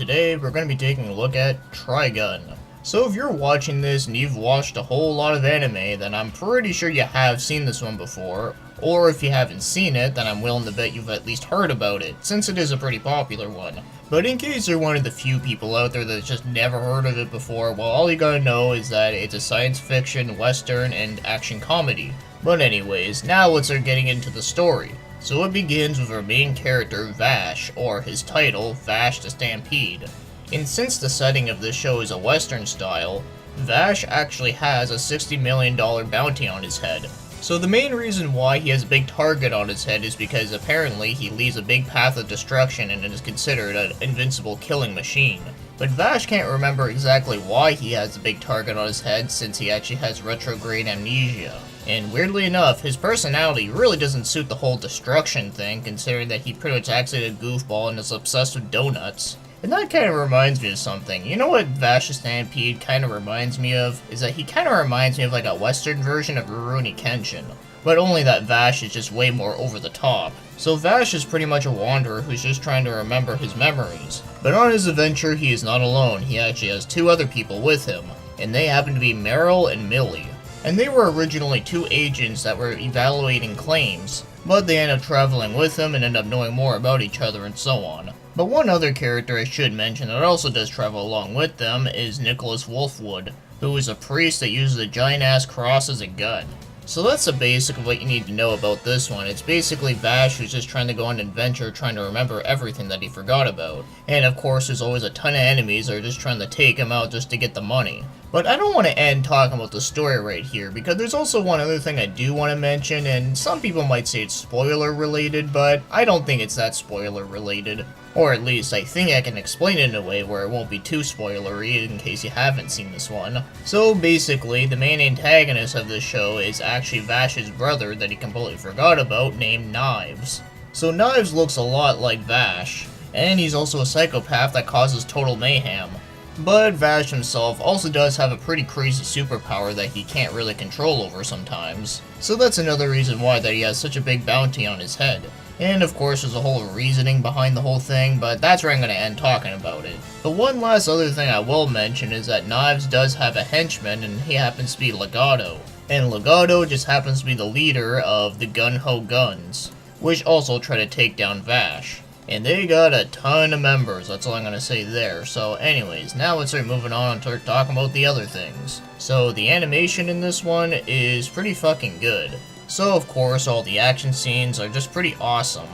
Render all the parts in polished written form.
today we're going to be taking a look at Trigun. So if you're watching this and you've watched a whole lot of anime, then I'm pretty sure you have seen this one before, or if you haven't seen it, then I'm willing to bet you've at least heard about it, since it is a pretty popular one. But in case you're one of the few people out there that's just never heard of it before, well, all you gotta know is that it's a science fiction, western, and action comedy. But anyways, now let's start getting into the story. So it begins with our main character, Vash, or his title, Vash the Stampede. And since the setting of this show is a western style, Vash actually has a $60 million bounty on his head. So the main reason why he has a big target on his head is because apparently he leaves a big path of destruction and is considered an invincible killing machine. But Vash can't remember exactly why he has a big target on his head since he actually has retrograde amnesia. And weirdly enough, his personality really doesn't suit the whole destruction thing, considering that he pretty much acts like a goofball and is obsessed with donuts. And that kind of reminds me of something. You know what Vash the Stampede kind of reminds me of? Is that he kind of reminds me of like a western version of Rurouni Kenshin. But only that Vash is just way more over the top. So Vash is pretty much a wanderer who's just trying to remember his memories. But on his adventure, he is not alone. He actually has two other people with him. And they happen to be Meryl and Millie. And they were originally two agents that were evaluating claims, but they end up traveling with him and end up knowing more about each other and so on. But one other character I should mention that also does travel along with them is Nicholas Wolfwood, who is a priest that uses a giant-ass cross as a gun. So that's the basic of what you need to know about this one. It's basically Vash who's just trying to go on an adventure trying to remember everything that he forgot about. And of course there's always a ton of enemies that are just trying to take him out just to get the money. But I don't want to end talking about the story right here, because there's also one other thing I do want to mention, and some people might say it's spoiler related, but I don't think it's that spoiler related. Or at least I think I can explain it in a way where it won't be too spoilery in case you haven't seen this one. So basically, the main antagonist of this show is actually Vash's brother that he completely forgot about, named Knives. So Knives looks a lot like Vash, and he's also a psychopath that causes total mayhem. But Vash himself also does have a pretty crazy superpower that he can't really control over sometimes. So that's another reason why that he has such a big bounty on his head. And of course there's a whole reasoning behind the whole thing, but that's where I'm going to end talking about it. But one last other thing I will mention is that Knives does have a henchman, and he happens to be Legato. And Legato just happens to be the leader of the Gun Ho Guns, which also try to take down Vash. And they got a ton of members, that's all I'm going to say there. So anyways, now let's start moving on and start talking about the other things. So the animation in this one is pretty fucking good. So of course all the action scenes are just pretty awesome.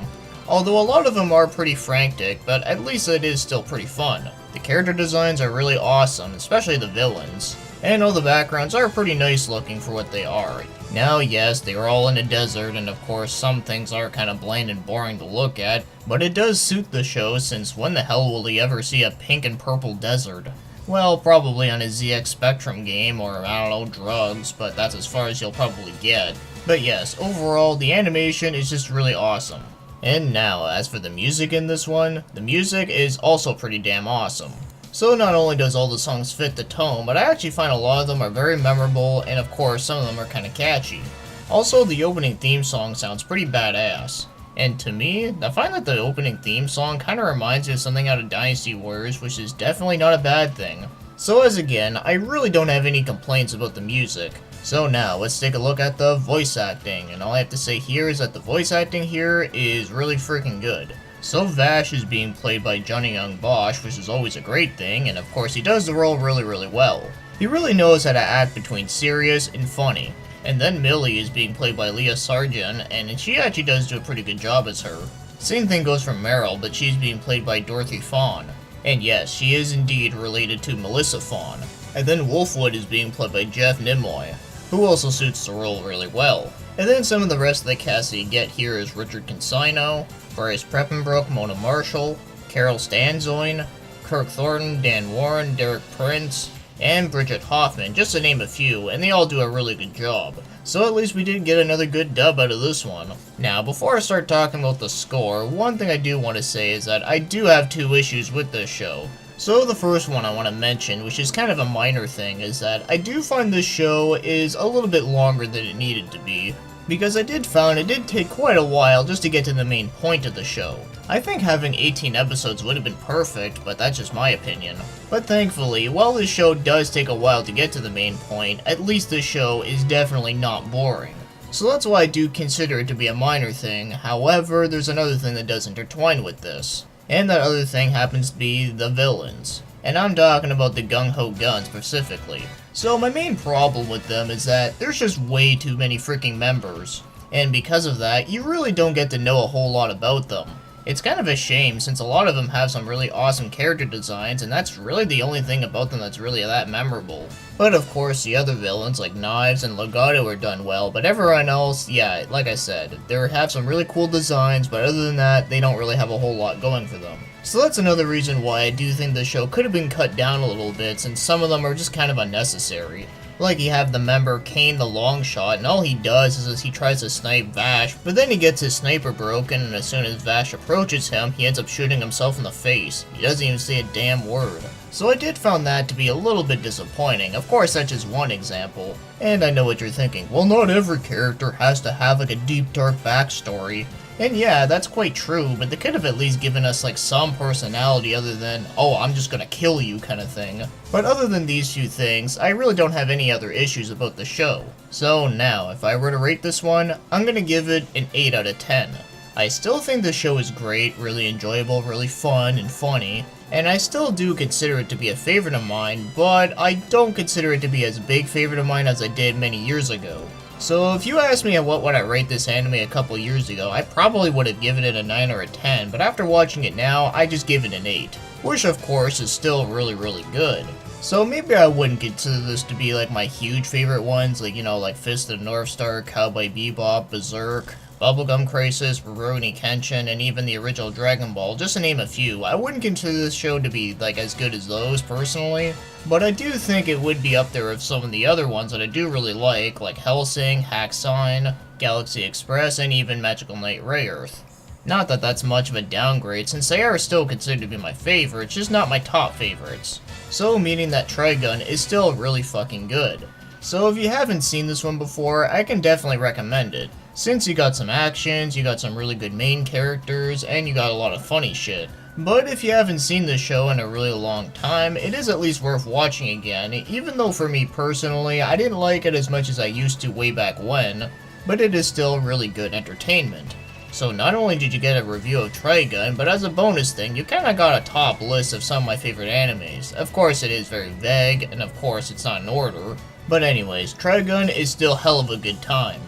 Although a lot of them are pretty frantic, but at least it is still pretty fun. The character designs are really awesome, especially the villains. And all the backgrounds are pretty nice looking for what they are. Now yes, they are all in a desert, and of course some things are kind of bland and boring to look at, but it does suit the show, since when the hell will he ever see a pink and purple desert? Well, probably on a ZX Spectrum game, or I don't know, drugs, but that's as far as you'll probably get. But yes, overall, the animation is just really awesome. And now, as for the music in this one, the music is also pretty damn awesome. So not only does all the songs fit the tone, but I actually find a lot of them are very memorable, and of course some of them are kinda catchy. Also, the opening theme song sounds pretty badass. And to me, I find that the opening theme song kinda reminds me of something out of Dynasty Warriors, which is definitely not a bad thing. So as again, I really don't have any complaints about the music. So now, let's take a look at the voice acting, and all I have to say here is that the voice acting here is really freaking good. So Vash is being played by Johnny Young Bosch, which is always a great thing, and of course he does the role really well. He really knows how to act between serious and funny. And then Millie is being played by Leah Sargent, and she actually does do a pretty good job as her. Same thing goes for Meryl, but she's being played by Dorothy Fawn. And yes, she is indeed related to Melissa Fawn. And then Wolfwood is being played by Jeff Nimoy, who also suits the role really well. And then some of the rest of the cast that you get here is Richard Consino, Bryce Preppenbrook, Mona Marshall, Carol Stanzoin, Kirk Thornton, Dan Warren, Derek Prince, and Bridget Hoffman, just to name a few, and they all do a really good job. So at least we did get another good dub out of this one. Now, before I start talking about the score, one thing I do want to say is that I do have two issues with this show. So the first one I want to mention, which is kind of a minor thing, is that I do find this show is a little bit longer than it needed to be. Because I did find it did take quite a while just to get to the main point of the show. I think having 18 episodes would have been perfect, but that's just my opinion. But thankfully, while this show does take a while to get to the main point, at least this show is definitely not boring. So that's why I do consider it to be a minor thing. However, there's another thing that does intertwine with this. And that other thing happens to be the villains. And I'm talking about the Gung-Ho Gun specifically. So my main problem with them is that there's just way too many freaking members. And because of that, you really don't get to know a whole lot about them. It's kind of a shame since a lot of them have some really awesome character designs, and that's really the only thing about them that's really that memorable. But of course, the other villains like Knives and Legato are done well, but everyone else, yeah, like I said, they have some really cool designs, but other than that, they don't really have a whole lot going for them. So that's another reason why I do think the show could have been cut down a little bit, since some of them are just kind of unnecessary. Like you have the member Kane the Longshot, and all he does is he tries to snipe Vash, but then he gets his sniper broken, and as soon as Vash approaches him, he ends up shooting himself in the face. He doesn't even say a damn word. So I did find that to be a little bit disappointing. Of course, that's just one example. And I know what you're thinking, well, not every character has to have like a deep dark backstory. And yeah, that's quite true, but they could have at least given us like some personality other than, oh, I'm just gonna kill you kind of thing. But other than these few things, I really don't have any other issues about the show. So now, if I were to rate this one, I'm gonna give it an 8 out of 10. I still think the show is great, really enjoyable, really fun and funny, and I still do consider it to be a favorite of mine, but I don't consider it to be as big favorite of mine as I did many years ago. So if you asked me what would I rate this anime a couple years ago, I probably would have given it a 9 or a 10, but after watching it now, I just give it an 8. Which of course is still really good. So maybe I wouldn't consider this to be like my huge favorite ones, like, you know, like Fist of the North Star, Cowboy Bebop, Berserk, Bubblegum Crisis, Rurouni Kenshin, and even the original Dragon Ball, just to name a few. I wouldn't consider this show to be like as good as those personally, but I do think it would be up there with some of the other ones that I do really like Hellsing, Hack Sign, Galaxy Express, and even Magical Knight Rayearth. Not that that's much of a downgrade, since they are still considered to be my favorites, just not my top favorites. So meaning that Trigun is still really fucking good. So if you haven't seen this one before, I can definitely recommend it. Since you got some actions, you got some really good main characters, and you got a lot of funny shit. But if you haven't seen this show in a really long time, it is at least worth watching again, even though for me personally, I didn't like it as much as I used to way back when, but it is still really good entertainment. So not only did you get a review of Trigun, but as a bonus thing, you kinda got a top list of some of my favorite animes. Of course it is very vague, and of course it's not in order, but anyways, Trigun is still hell of a good time.